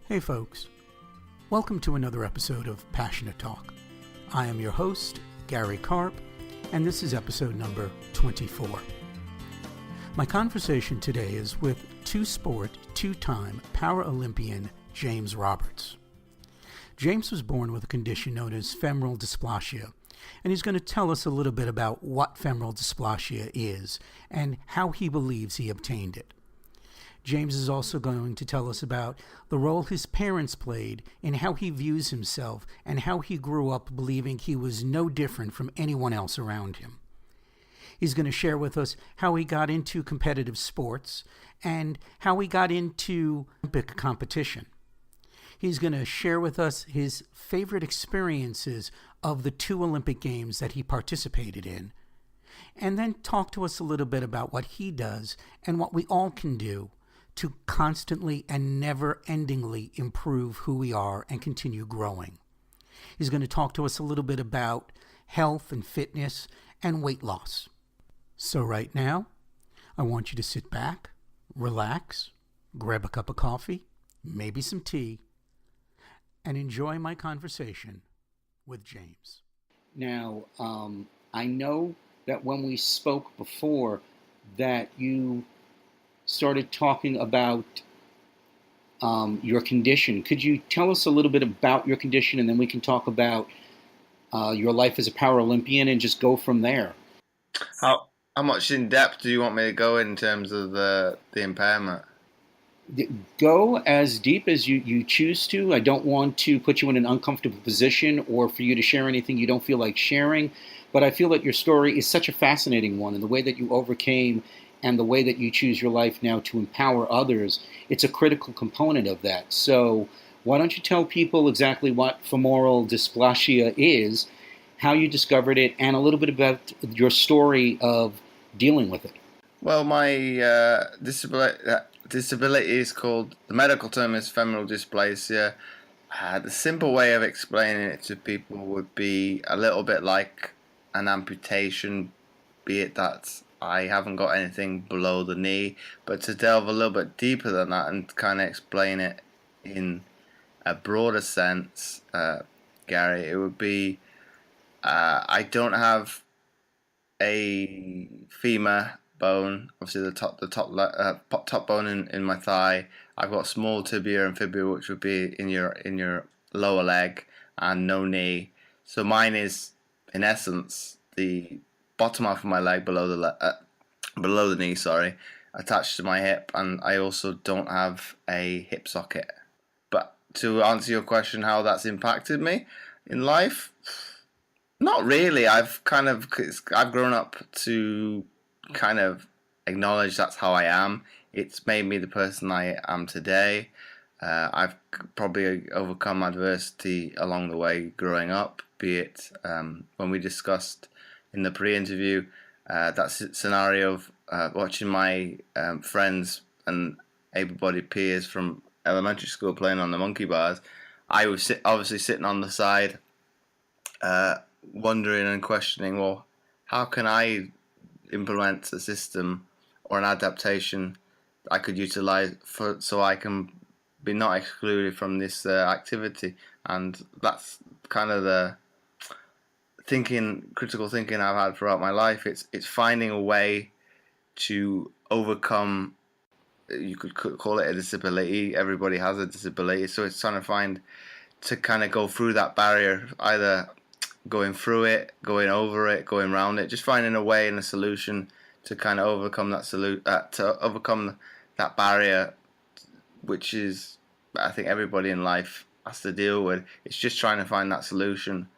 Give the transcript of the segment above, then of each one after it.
Hey folks, welcome to another episode of Passionate Talk. I am your host, Gary Karp, and this is episode number 24. My conversation today is with two-time para-Olympian James Roberts. James was born with a condition known as femoral dysplasia, and he's going to tell us a little bit about what femoral dysplasia is and how he believes he obtained it. James is also going to tell us about the role his parents played in how he views himself and how he grew up believing he was no different from anyone else around him. He's going to share with us how he got into competitive sports and how he got into Olympic competition. He's going to share with us his favorite experiences of the 2 Olympic Games that he participated in, and then talk to us a little bit about what he does and what we all can do to constantly and never-endingly improve who we are and continue growing. He's going to talk to us a little bit about health and fitness and weight loss. So right now, I want you to sit back, relax, grab a cup of coffee, maybe some tea, and enjoy my conversation with James. Now, I know that when we spoke before that you started talking about your condition. Could you tell us a little bit about your condition, and then we can talk about your life as a para-Olympian and just go from there? How much in depth do you want me to go in terms of the impairment? Go as deep as you choose to. I don't want to put you in an uncomfortable position or for you to share anything you don't feel like sharing, but I feel that your story is such a fascinating one, and the way that you overcame and the way that you choose your life now to empower others, it's a critical component of that. So why don't you tell people exactly what femoral dysplasia is, how you discovered it, and a little bit about your story of dealing with it. Well, my disability is called, the medical term is femoral dysplasia. The simple way of explaining it to people would be a little bit like an amputation, be it that I haven't got anything below the knee, but to delve a little bit deeper than that and kind of explain it in a broader sense, Gary, it would be I don't have a femur bone, obviously the top bone in my thigh. I've got small tibia and fibula, which would be in your lower leg, and no knee. So mine is, in essence, the bottom half of my leg below the knee, attached to my hip, and I also don't have a hip socket. But to answer your question, how that's impacted me in life, not really. I've grown up to kind of acknowledge that's how I am. It's made me the person I am today. I've probably overcome adversity along the way growing up, be it when we discussed in the pre-interview that scenario of watching my friends and able-bodied peers from elementary school playing on the monkey bars. I was obviously sitting on the side wondering and questioning, well, how can I implement a system or an adaptation I could utilize so I can be not excluded from this activity? And that's kind of the critical thinking I've had throughout my life. It's finding a way to overcome, you could call it a disability. Everybody has a disability, so it's trying to kind of go through that barrier, either going through it, going over it, going around it, just finding a way and a solution to kind of overcome that barrier, which is, I think, everybody in life has to deal with. It's just trying to find that solution.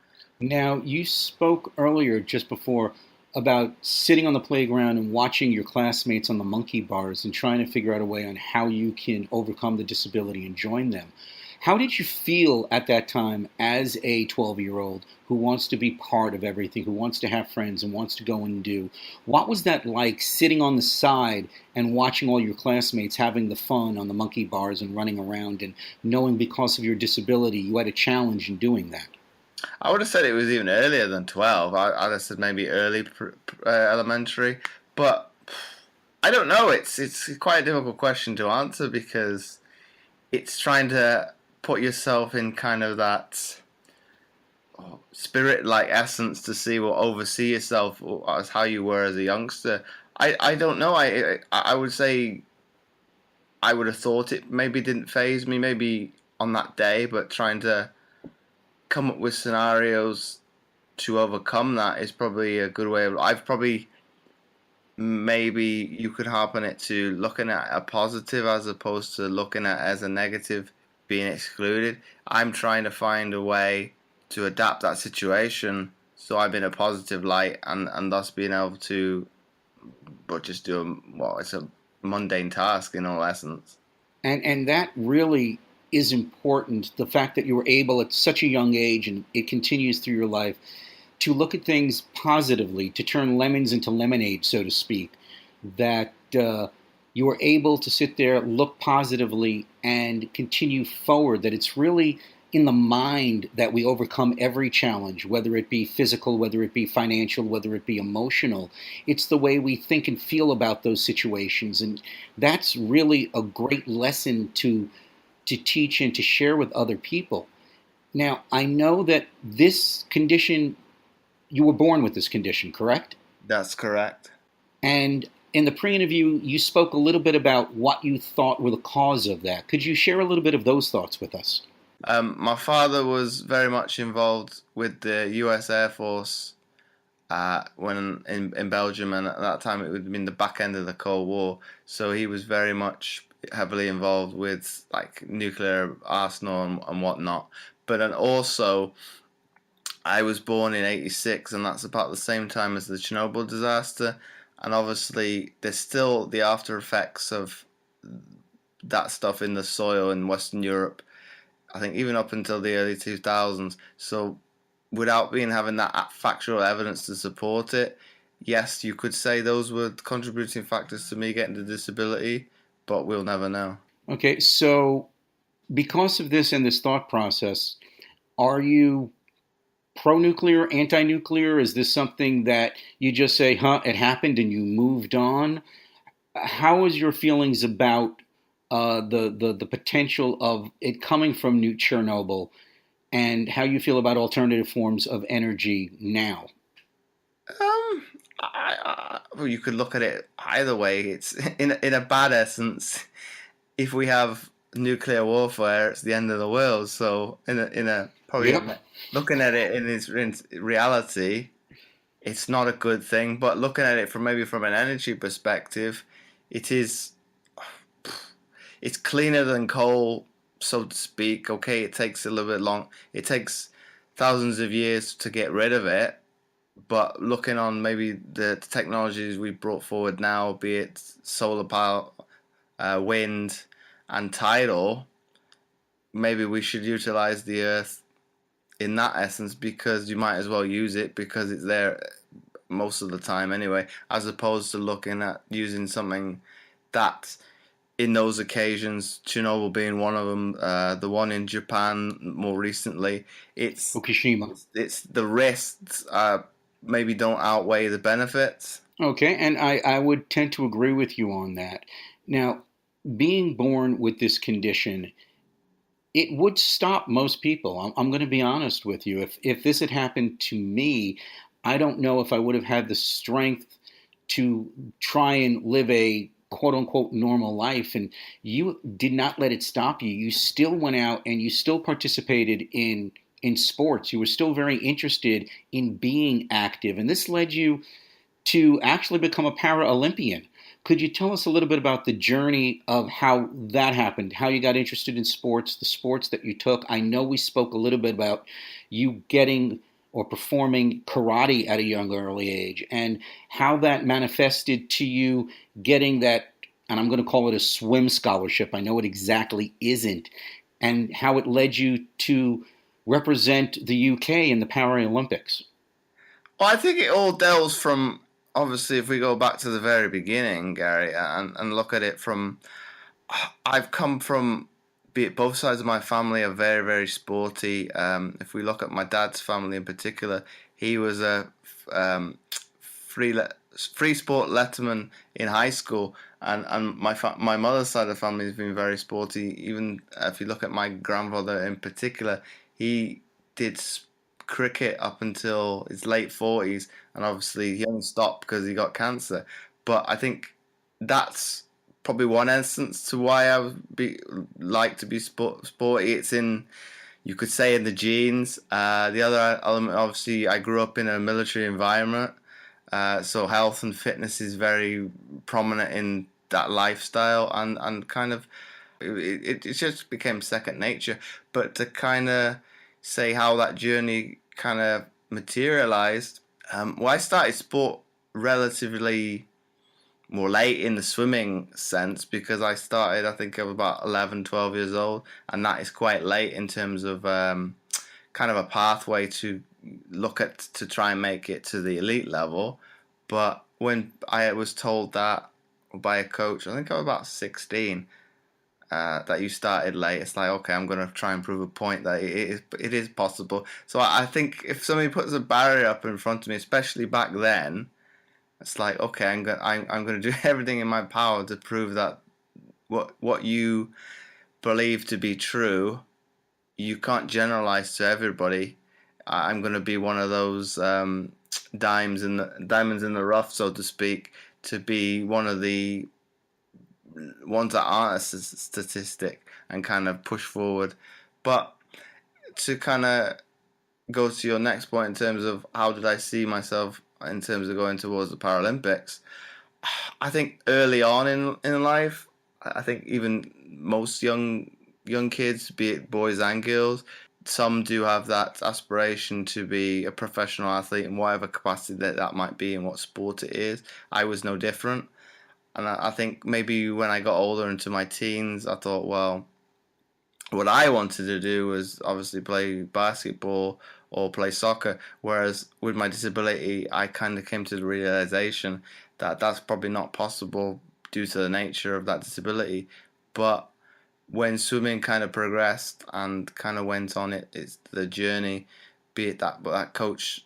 Now, you spoke earlier, just before, about sitting on the playground and watching your classmates on the monkey bars and trying to figure out a way on how you can overcome the disability and join them. How did you feel at that time as a 12-year-old who wants to be part of everything, who wants to have friends and wants to go and do? What was that like, sitting on the side and watching all your classmates having the fun on the monkey bars and running around, and knowing because of your disability you had a challenge in doing that? I would have said it was even earlier than 12. I'd have said maybe early elementary. But I don't know. It's quite a difficult question to answer, because it's trying to put yourself in kind of that spirit like essence to see or oversee yourself as how you were as a youngster. I don't know. I would say I would have thought it maybe didn't phase me maybe on that day, but trying to come up with scenarios to overcome that is probably a good way of. I've probably maybe you could harpen it to looking at a positive as opposed to looking at it as a negative being excluded. I'm trying to find a way to adapt that situation so I'm in a positive light and thus being able to but just do it's a mundane task in all essence. And that really is important. The fact that you were able at such a young age, and it continues through your life, to look at things positively, to turn lemons into lemonade, so to speak. That you were able to sit there, look positively, and continue forward. That it's really in the mind that we overcome every challenge, whether it be physical, whether it be financial, whether it be emotional. It's the way we think and feel about those situations. And that's really a great lesson to teach and to share with other people. Now, I know that this condition, you were born with this condition, correct? That's correct. And in the pre-interview, you spoke a little bit about what you thought were the cause of that. Could you share a little bit of those thoughts with us? My father was very much involved with the U.S. Air Force when in Belgium, and at that time it would have been the back end of the Cold War. So he was very much heavily involved with like nuclear arsenal and whatnot. But then also, I was born in '86, and that's about the same time as the Chernobyl disaster. And obviously, there's still the after effects of that stuff in the soil in Western Europe. I think even up until the early 2000s. So without having that factual evidence to support it, yes, you could say those were contributing factors to me getting the disability, but we'll never know. Okay, so because of this and this thought process, are you pro-nuclear, anti-nuclear? Is this something that you just say, it happened and you moved on? How is your feelings about the potential of it coming from New Chernobyl, and how you feel about alternative forms of energy now? Well, you could look at it either way. It's in a bad essence. If we have nuclear warfare, it's the end of the world. So in a probably Yep. looking at it in reality, it's not a good thing. But looking at it from an energy perspective, it is it's cleaner than coal, so to speak. Okay, it takes a little bit long. It takes thousands of years to get rid of it. But looking on maybe the technologies we brought forward now, be it solar power, wind, and tidal, maybe we should utilize the Earth in that essence because you might as well use it because it's there most of the time anyway, as opposed to looking at using something that in those occasions, Chernobyl being one of them, the one in Japan more recently, Fukushima. it's the risks maybe don't outweigh the benefits. Okay, and I would tend to agree with you on that. Now, being born with this condition, it would stop most people. I'm going to be honest with you. If this had happened to me, I don't know if I would have had the strength to try and live a quote unquote normal life. And you did not let it stop you. You still went out and you still participated in sports. You were still very interested in being active. And this led you to actually become a para-Olympian. Could you tell us a little bit about the journey of how that happened, how you got interested in sports, the sports that you took? I know we spoke a little bit about you getting or performing karate at a young early age, and how that manifested to you getting that, and I'm going to call it a swim scholarship. I know it exactly isn't, and how it led you to represent the UK in the Paralympics. Well, I think it all delves from obviously if we go back to the very beginning, Gary, and look at it from I've come from be it both sides of my family are very, very sporty. If we look at my dad's family in particular, he was a free free sport letterman in high school, and my mother's side of the family has been very sporty. Even if you look at my grandfather in particular, he did cricket up until his late 40s, and obviously he only stopped because he got cancer. But I think that's probably one instance to why I would like to be sporty. It's in, you could say, in the genes. The other element, obviously, I grew up in a military environment, so health and fitness is very prominent in that lifestyle, and kind of it just became second nature. But to kind of say how that journey kind of materialized, well, I started sport relatively more late in the swimming sense, because I started, I think, I was about 11, 12 years old, and that is quite late in terms of kind of a pathway to look at to try and make it to the elite level. But when I was told that by a coach, I think I was about 16, that you started late, it's like, okay, I'm going to try and prove a point that it is possible. So I think if somebody puts a barrier up in front of me, especially back then, it's like, okay, I'm going to do everything in my power to prove that what you believe to be true, you can't generalize to everybody. I'm going to be one of those diamonds in the rough, so to speak, to be one of the ones that aren't a statistic, and kind of push forward. But to kind of go to your next point in terms of how did I see myself in terms of going towards the Paralympics, I think early on in life, I think even most young kids, be it boys and girls, some do have that aspiration to be a professional athlete in whatever capacity that might be and what sport it is. I was no different. And I think maybe when I got older into my teens, I thought, well, what I wanted to do was obviously play basketball or play soccer. Whereas with my disability, I kind of came to the realization that that's probably not possible due to the nature of that disability. But when swimming kind of progressed and kind of went on it's the journey, be it that coach,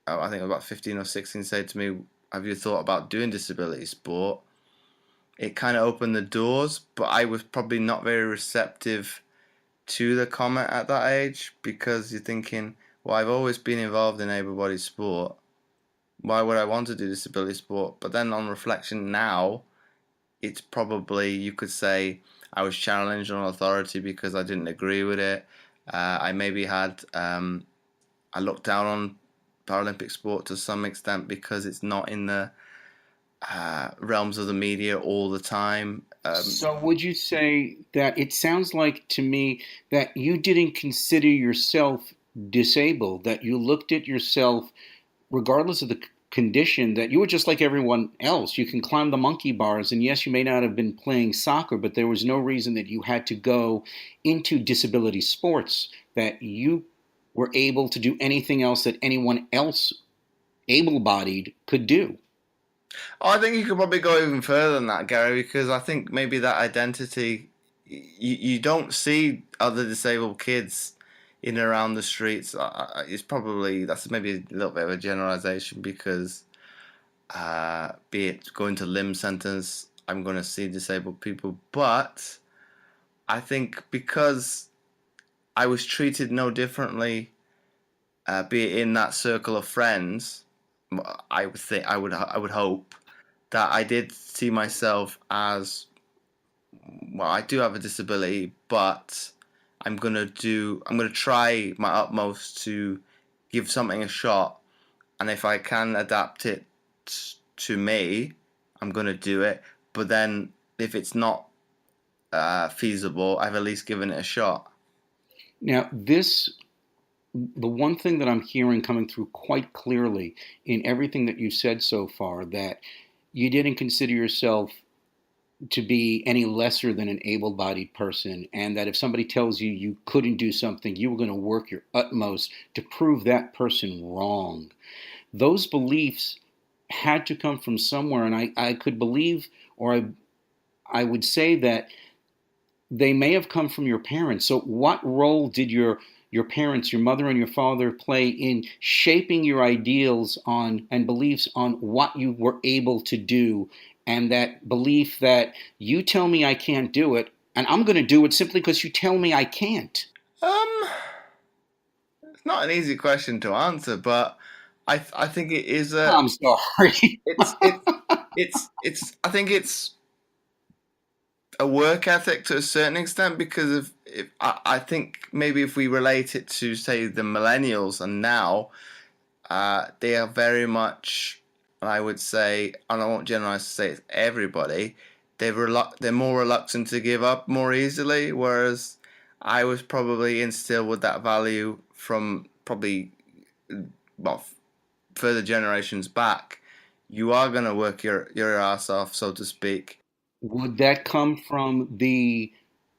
I think about 15 or 16, said to me, have you thought about doing disability sport? It kind of opened the doors, but I was probably not very receptive to the comment at that age, because you're thinking, well, I've always been involved in able-bodied sport. Why would I want to do disability sport? But then on reflection now, it's probably, you could say, I was challenged on authority because I didn't agree with it. I maybe had, I looked down on Paralympic sport to some extent because it's not in the realms of the media all the time. So would you say that it sounds like to me that you didn't consider yourself disabled, that you looked at yourself, regardless of the condition, that you were just like everyone else? You can climb the monkey bars, and yes, you may not have been playing soccer, but there was no reason that you had to go into disability sports, that you were able to do anything else that anyone else able-bodied could do. I think you could probably go even further than that, Gary, because I think maybe that identity, you don't see other disabled kids in and around the streets. It's probably, that's maybe a little bit of a generalization, because be it going to limb centers, I'm going to see disabled people. But I think because I was treated no differently, be it in that circle of friends, I would think, I would hope that I did see myself as, well, I do have a disability, but I'm gonna try my utmost to give something a shot, and if I can adapt it to me, I'm gonna do it. But then if it's not feasible, I've at least given it a shot. Now, the one thing that I'm hearing coming through quite clearly in everything that you said so far, that you didn't consider yourself to be any lesser than an able-bodied person, and that if somebody tells you you couldn't do something, you were going to work your utmost to prove that person wrong. Those beliefs had to come from somewhere, and I could believe, or I would say that they may have come from your parents. So what role did your your parents, your mother and your father, play in shaping your ideals on and beliefs on what you were able to do, and that belief that you tell me I can't do it, and I'm going to do it simply because you tell me I can't? Um, it's not an easy question to answer, but I think it is a I'm sorry. it's I think it's a work ethic to a certain extent because of if, I think maybe if we relate it to say the millennials and now, they are very much, I would say, and I won't generalize to say it's everybody, they're more reluctant to give up more easily, whereas I was probably instilled with that value from probably, well, further generations back. You are going to work your ass off, so to speak. Would that come from the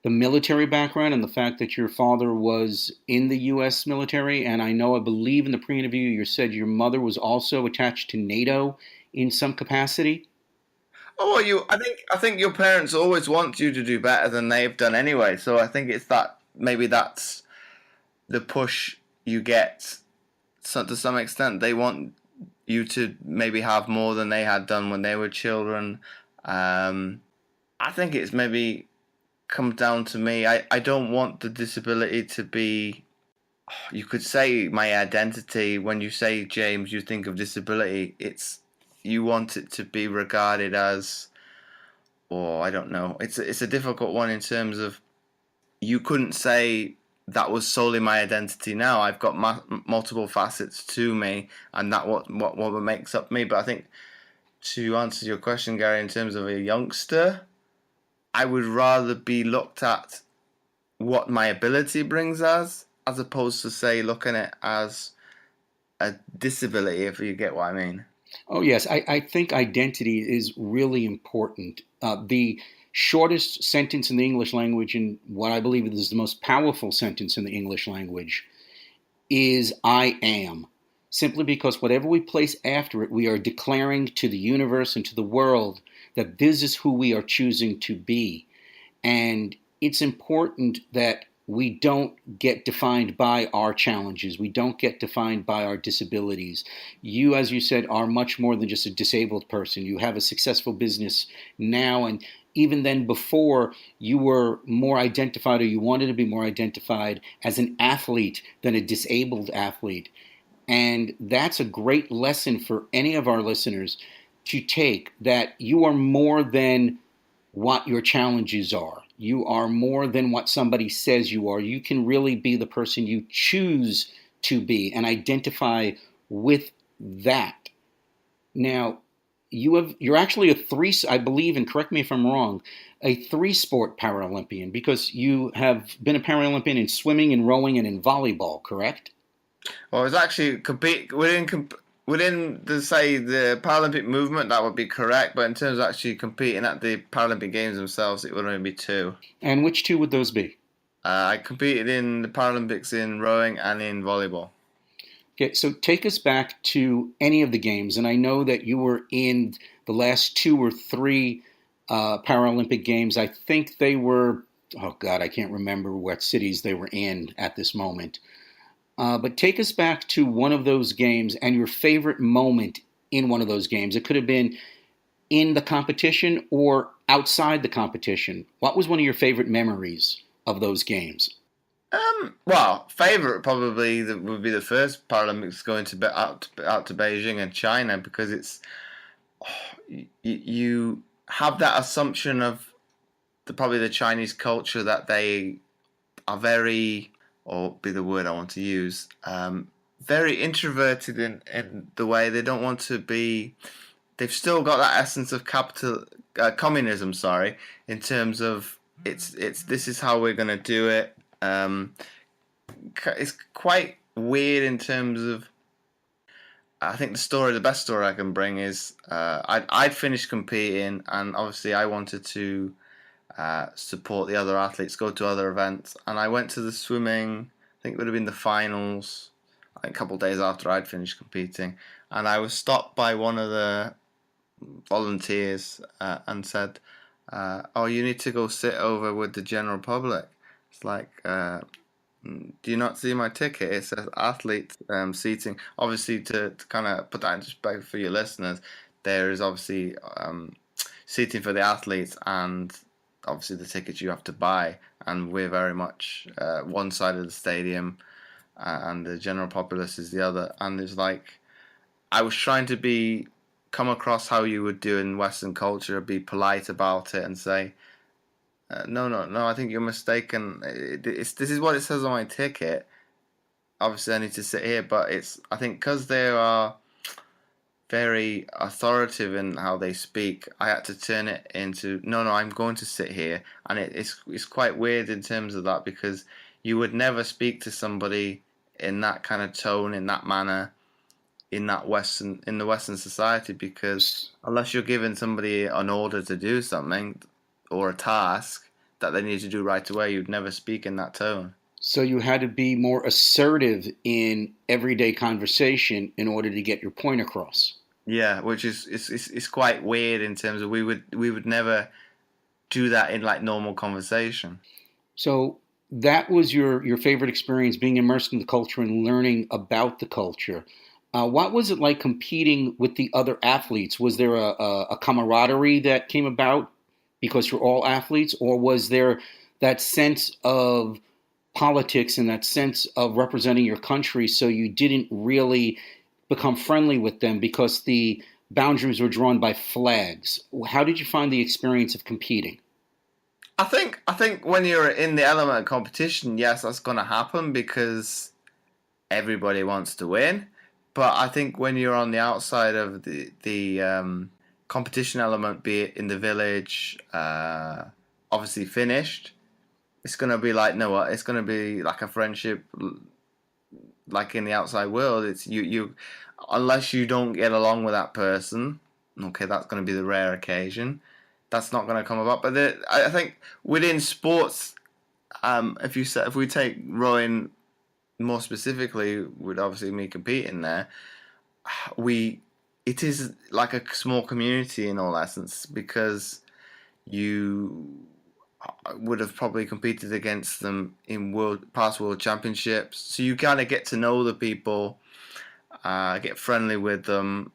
military background and the fact that your father was in the U.S. military? And I believe in the pre-interview you said your mother was also attached to NATO in some capacity. Oh, well, I think your parents always want you to do better than they've done anyway. So I think it's that maybe that's the push you get. So to some extent, they want you to maybe have more than they had done when they were children. Um, I think it's maybe come down to me. I don't want the disability to be. You could say my identity. When you say James, you think of disability. It's you want it to be regarded as, or I don't know. It's a difficult one in terms of you couldn't say that was solely my identity. Now I've got multiple facets to me, and that what makes up me. But I think to answer your question, Gary, in terms of a youngster, I would rather be looked at what my ability brings as opposed to say looking at it as a disability. If you get what I mean. Oh, yes. I think identity is really important. The shortest sentence in the English language, and what I believe is the most powerful sentence in the English language, is I am. Simply because whatever we place after it, we are declaring to the universe and to the world that this is who we are choosing to be. And it's important that we don't get defined by our challenges. We don't get defined by our disabilities. You, as you said, are much more than just a disabled person. You have a successful business now, and even then before, you were more identified, or you wanted to be more identified as an athlete than a disabled athlete. And that's a great lesson for any of our listeners to take, that you are more than what your challenges are. You are more than what somebody says you are. You can really be the person you choose to be and identify with that. Now, you're actually a three, I believe, and correct me if I'm wrong, a three-sport para-Olympian, because you have been a para-Olympian in swimming and rowing and in volleyball, correct? Well, it's actually compete within the say the Paralympic movement. That would be correct, but in terms of actually competing at the Paralympic Games themselves, it would only be two. And which two would those be? I competed in the Paralympics in rowing and in volleyball. Okay, so take us back to any of the games, and I know that you were in the last two or three Paralympic Games. I think they were, oh God, I can't remember what cities they were in at this moment. But take us back to one of those games and your favorite moment in one of those games. It could have been in the competition or outside the competition. What was one of your favorite memories of those games? Well, favorite probably would be the first Paralympics going to out to Beijing and China because it's you have that assumption of probably the Chinese culture that they are very, or be the word I want to use, very introverted in the way they don't want to be. They've still got that essence of communism. Sorry, in terms of it's this is how we're going to do it. It's quite weird in terms of. I think the best story I can bring is I'd finished competing, and obviously I wanted to support the other athletes, go to other events, and I went to the swimming. I think it would have been the finals, a couple of days after I'd finished competing, and I was stopped by one of the volunteers and said, "Oh, you need to go sit over with the general public." It's like Do you not see my ticket? It says athlete seating. Obviously, to kind of put that into perspective for your listeners, there is obviously seating for the athletes and obviously the tickets you have to buy. And we're very much one side of the stadium, and the general populace is the other. And it's like I was trying to come across how you would do in Western culture, be polite about it, and say, no, no, no, I think you're mistaken. This is what it says on my ticket. Obviously, I need to sit here, but I think because they are very authoritative in how they speak, I had to turn it into, no, no, I'm going to sit here. And it's quite weird in terms of that because you would never speak to somebody in that kind of tone, in that manner, in the Western society, because unless you're giving somebody an order to do something or a task that they need to do right away, you'd never speak in that tone. So you had to be more assertive in everyday conversation in order to get your point across. Yeah, which is it's quite weird in terms of we would never do that in like normal conversation. So that was your favorite experience, being immersed in the culture and learning about the culture. What was it like competing with the other athletes? Was there a camaraderie that came about because you're all athletes, or was there that sense of politics and that sense of representing your country so you didn't really become friendly with them because the boundaries were drawn by flags? How did you find the experience of competing? I think when you're in the element of competition, yes, that's going to happen because everybody wants to win. But I think when you're on the outside of the competition element, be it in the village, obviously finished, it's gonna be like no, what? It's gonna be like a friendship, like in the outside world. It's you unless you don't get along with that person. Okay, that's gonna be the rare occasion. That's not gonna come about. But I think within sports, if we take rowing more specifically, with obviously me competing there, we it is like a small community in all essence because you would have probably competed against them in past world championships, so you kind of get to know the people, get friendly with them.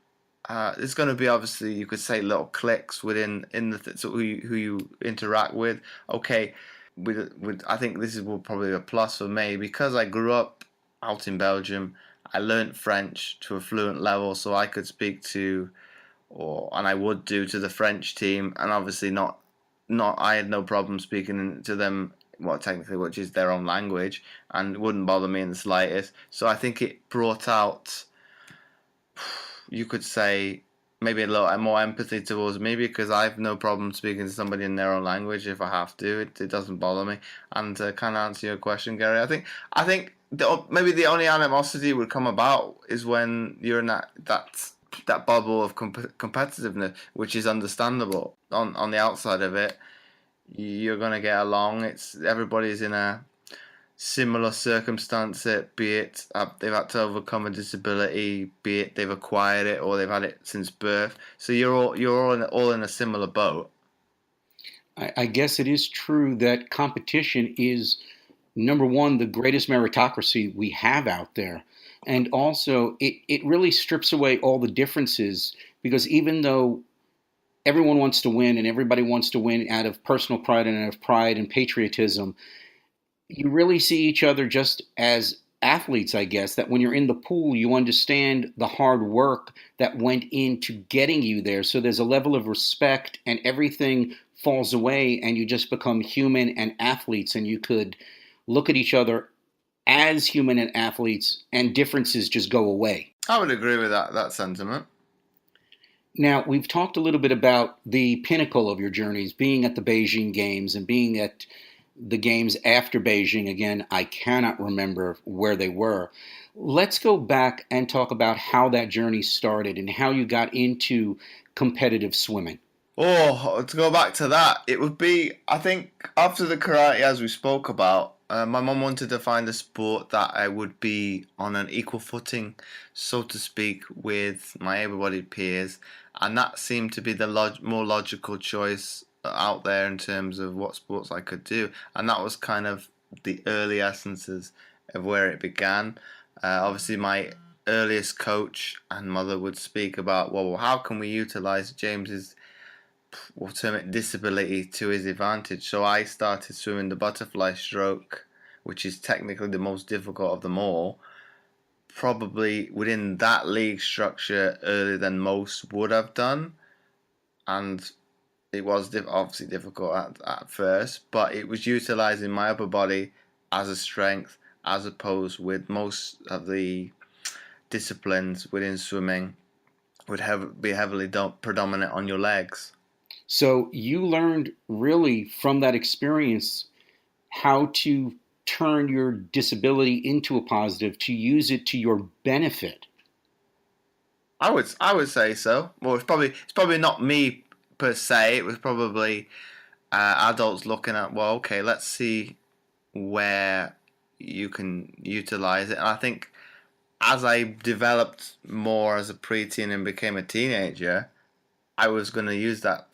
There's going to be obviously you could say little cliques within in so who you interact with. Okay, with I think this is probably a plus for me because I grew up out in Belgium. I learnt French to a fluent level, so I could speak to, and I would do to the French team, and obviously not I had no problem speaking to them, well, technically, which is their own language, and it wouldn't bother me in the slightest. So I think it brought out, you could say, maybe a little more empathy towards me because I have no problem speaking to somebody in their own language if I have to. It doesn't bother me. And to kind of answer your question, Gary, I think maybe the only animosity would come about is when you're in that bubble of competitiveness, which is understandable. On the outside of it, you're gonna get along. It's everybody's in a similar circumstance. Be it they've had to overcome a disability, be it they've acquired it or they've had it since birth. So you're all in a similar boat. I guess it is true that competition is number one, the greatest meritocracy we have out there. And also, it really strips away all the differences because even though everyone wants to win and everybody wants to win out of personal pride and out of pride and patriotism, you really see each other just as athletes, I guess, that when you're in the pool, you understand the hard work that went into getting you there. So there's a level of respect and everything falls away and you just become human and athletes and you could look at each other as human and athletes and differences just go away. I would agree with that sentiment. Now, we've talked a little bit about the pinnacle of your journeys, being at the Beijing Games and being at the games after Beijing. Again, I cannot remember where they were. Let's go back and talk about how that journey started and how you got into competitive swimming. Oh, to go back to that, it would be, I think, after the karate, as we spoke about, my mum wanted to find a sport that I would be on an equal footing, so to speak, with my able-bodied peers, and that seemed to be the more logical choice out there in terms of what sports I could do, and that was kind of the early essences of where it began. Obviously, my earliest coach and mother would speak about, well, how can we utilize James's, we'll term it, disability to his advantage. So I started swimming the butterfly stroke, which is technically the most difficult of them all, probably within that league structure earlier than most would have done. And it was obviously difficult at first, but it was utilizing my upper body as a strength, as opposed with most of the disciplines within swimming would be heavily predominant on your legs. So you learned really from that experience how to turn your disability into a positive, to use it to your benefit. I would say so. Well, it's probably not me per se. It was probably adults looking at, well, okay, let's see where you can utilize it. And I think as I developed more as a preteen and became a teenager, I was going to use that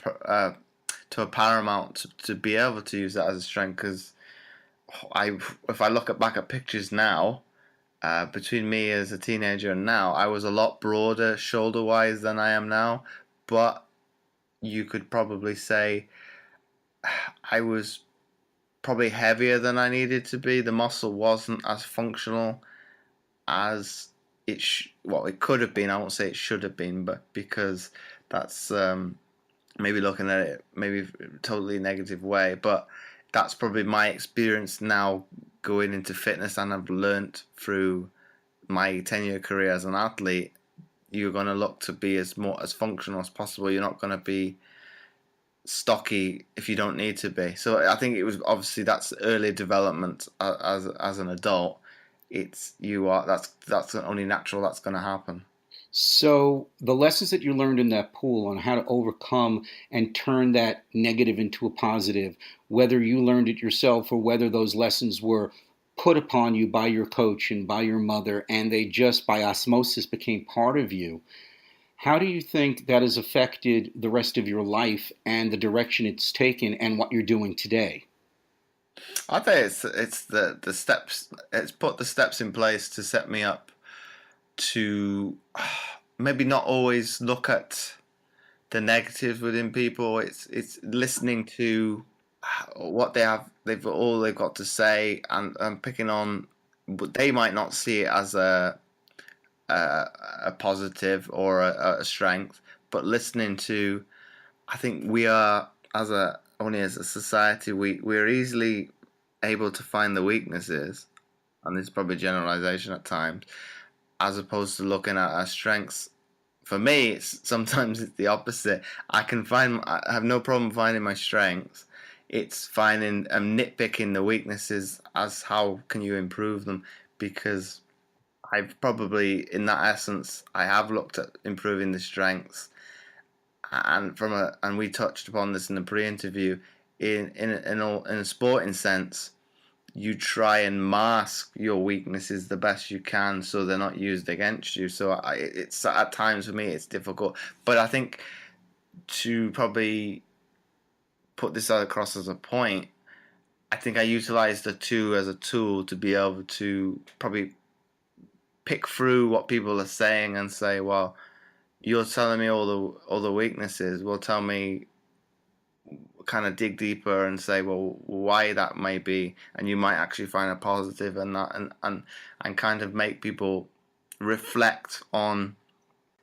to a paramount to be able to use that as a strength. Because if I look back at pictures now, between me as a teenager and now, I was a lot broader shoulder wise than I am now. But you could probably say I was probably heavier than I needed to be. The muscle wasn't as functional as it could have been. I won't say it should have been, but because that's maybe looking at it maybe totally negative way, but that's probably my experience now going into fitness, and I've learnt through my 10-year career as an athlete. You're going to look to be as functional as possible. You're not going to be stocky if you don't need to be. So I think it was obviously that's early development as an adult. That's only natural that's going to happen. So the lessons that you learned in that pool on how to overcome and turn that negative into a positive, whether you learned it yourself or whether those lessons were put upon you by your coach and by your mother, and they just by osmosis became part of you, how do you think that has affected the rest of your life and the direction it's taken and what you're doing today? I think it's the steps. It's put the steps in place to set me up to maybe not always look at the negatives within people. It's listening to what they've got to say, and picking on, but they might not see it as a positive or a strength, but listening to, I think we are only as a society we're easily able to find the weaknesses, and this is probably a generalization at times, as opposed to looking at our strengths. For me, sometimes it's the opposite. I have no problem finding my strengths. It's finding and nitpicking the weaknesses as how can you improve them, because I've probably, in that essence, I have looked at improving the strengths, and we touched upon this in the pre-interview. In a sporting sense, you try and mask your weaknesses the best you can so they're not used against you. So it's at times for me it's difficult, but I think to probably put this across as a point, I think I utilize the two as a tool to be able to probably pick through what people are saying and say, well, you're telling me all the weaknesses. Well, tell me, kind of dig deeper and say, well, why that may be, and you might actually find a positive in that, and kind of make people reflect on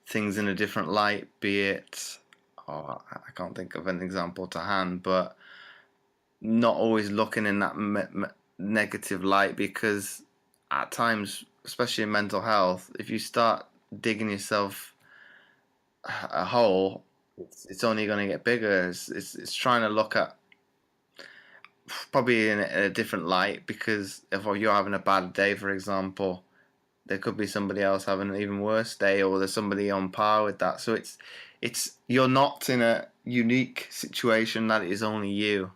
things in a different light. Be it, I can't think of an example to hand, but not always looking in that negative light, because at times, especially in mental health, if you start digging yourself a hole, it's only going to get bigger. It's trying to look at probably in a different light, because if you're having a bad day, for example, there could be somebody else having an even worse day, or there's somebody on par with that. So it's you're not in a unique situation that is only you.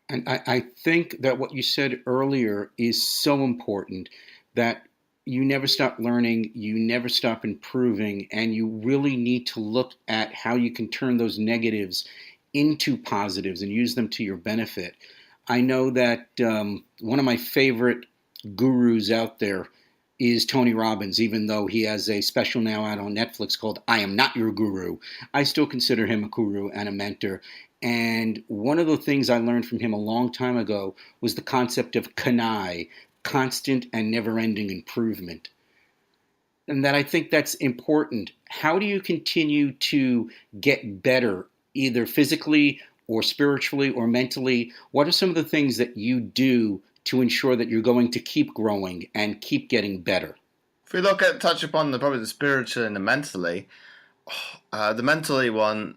And I think that what you said earlier is so important, that you never stop learning, you never stop improving, and you really need to look at how you can turn those negatives into positives and use them to your benefit. I know that one of my favorite gurus out there is Tony Robbins, even though he has a special now out on Netflix called I Am Not Your Guru. I still consider him a guru and a mentor. And one of the things I learned from him a long time ago was the concept of CANI, constant and never-ending improvement. And that I think that's important. How do you continue to get better, either physically or spiritually or mentally? What are some of the things that you do to ensure that you're going to keep growing and keep getting better? If we touch upon probably the spiritual and the mentally one,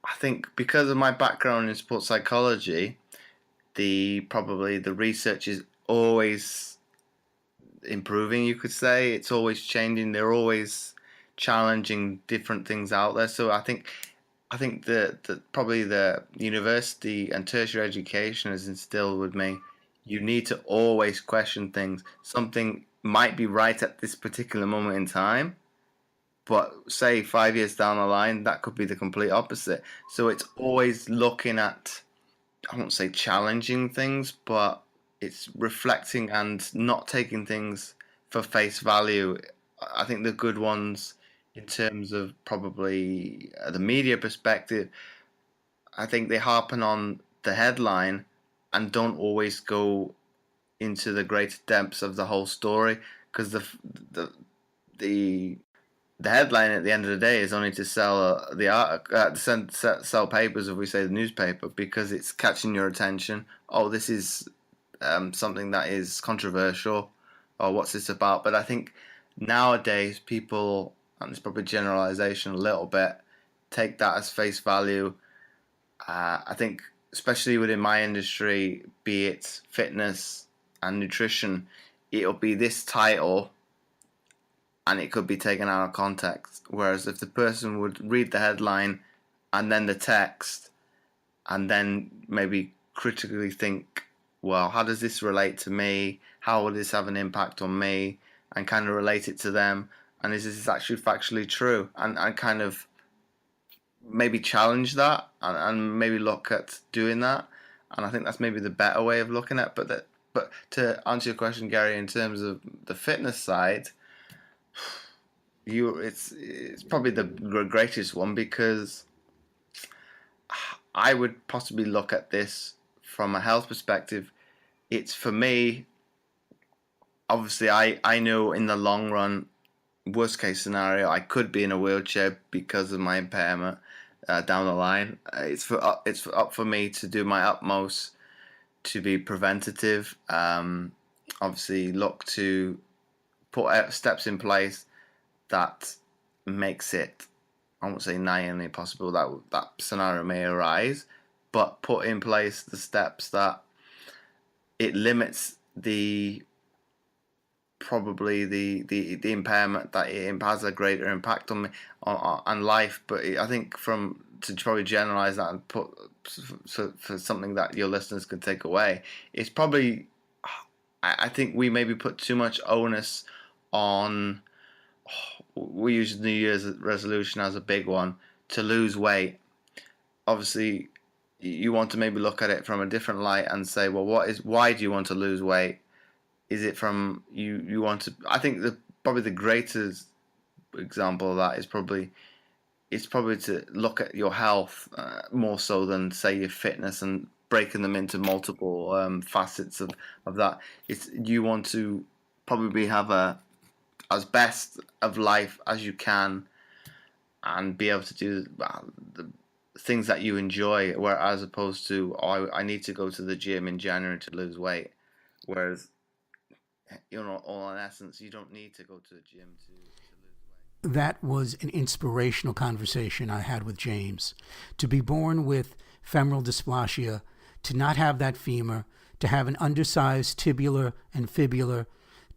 I think because of my background in sports psychology, probably the research is always improving. You could say it's always changing. They're always challenging different things out there. So I think probably the university and tertiary education has instilled with me, you need to always question things. Something might be right at this particular moment in time, but say 5 years down the line, that could be the complete opposite. So it's always looking at, I won't say challenging things, but it's reflecting and not taking things for face value. I think the good ones, in terms of probably the media perspective, I think they harpen on the headline and don't always go into the greater depths of the whole story, because the headline at the end of the day is only to sell sell papers, if we say the newspaper, because it's catching your attention. Oh, this is something that is controversial, or what's this about? But I think nowadays people, and it's probably generalization a little bit, take that as face value. I think especially within my industry, be it fitness and nutrition, it'll be this title and it could be taken out of context. Whereas if the person would read the headline and then the text and then maybe critically think, well, how does this relate to me? How will this have an impact on me? And kind of relate it to them. And is this actually factually true? And kind of maybe challenge that and maybe look at doing that. And I think that's maybe the better way of looking at it. But to answer your question, Gary, in terms of the fitness side, it's probably the greatest one, because I would possibly look at this from a health perspective. It's, for me, obviously I know in the long run, worst case scenario, I could be in a wheelchair because of my impairment down the line. It's up for me to do my utmost to be preventative. Obviously look to put out steps in place that makes it, I won't say nigh only possible that scenario may arise, but put in place the steps that it limits probably the impairment, that it has a greater impact on me on life. But I think to probably generalize that and put for something that your listeners can take away, it's probably, I think we maybe put too much onus on. We use New Year's resolution as a big one, to lose weight. Obviously, you want to maybe look at it from a different light and say, well, why do you want to lose weight? Is it from you want to? I think probably the greatest example of that is probably to look at your health more so than, say, your fitness, and breaking them into multiple facets of that. You want to probably have as best of life as you can, and be able to do the things that you enjoy, as opposed to, I need to go to the gym in January to lose weight. Whereas, all in essence, you don't need to go to the gym to lose weight. That was an inspirational conversation I had with James. To be born with femoral dysplasia, to not have that femur, to have an undersized tibular and fibula,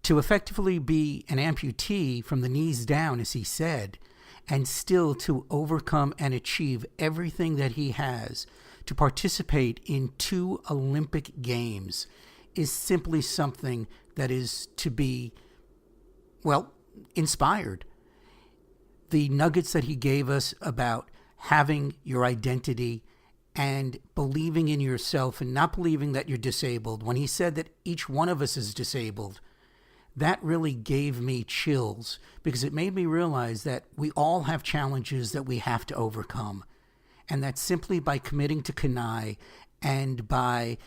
to effectively be an amputee from the knees down, as he said, and still to overcome and achieve everything that he has, to participate in 2 Olympic Games, is simply something that is to be, well, inspired. The nuggets that he gave us about having your identity and believing in yourself and not believing that you're disabled. When he said that each one of us is disabled, that really gave me chills because it made me realize that we all have challenges that we have to overcome. And that simply by committing to Kanai and by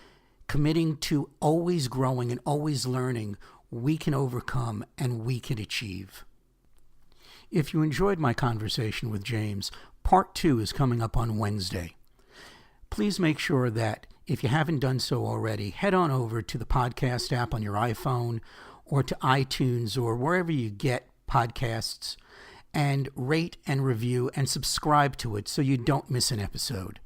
committing to always growing and always learning, we can overcome and we can achieve. If you enjoyed my conversation with James, part 2 is coming up on Wednesday. Please make sure that if you haven't done so already, head on over to the podcast app on your iPhone or to iTunes or wherever you get podcasts and rate and review and subscribe to it so you don't miss an episode.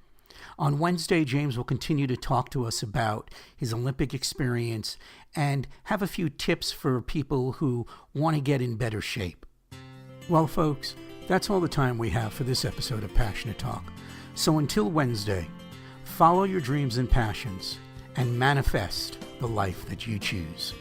On Wednesday, James will continue to talk to us about his Olympic experience and have a few tips for people who want to get in better shape. Well, folks, that's all the time we have for this episode of Passionate Talk. So until Wednesday, follow your dreams and passions and manifest the life that you choose.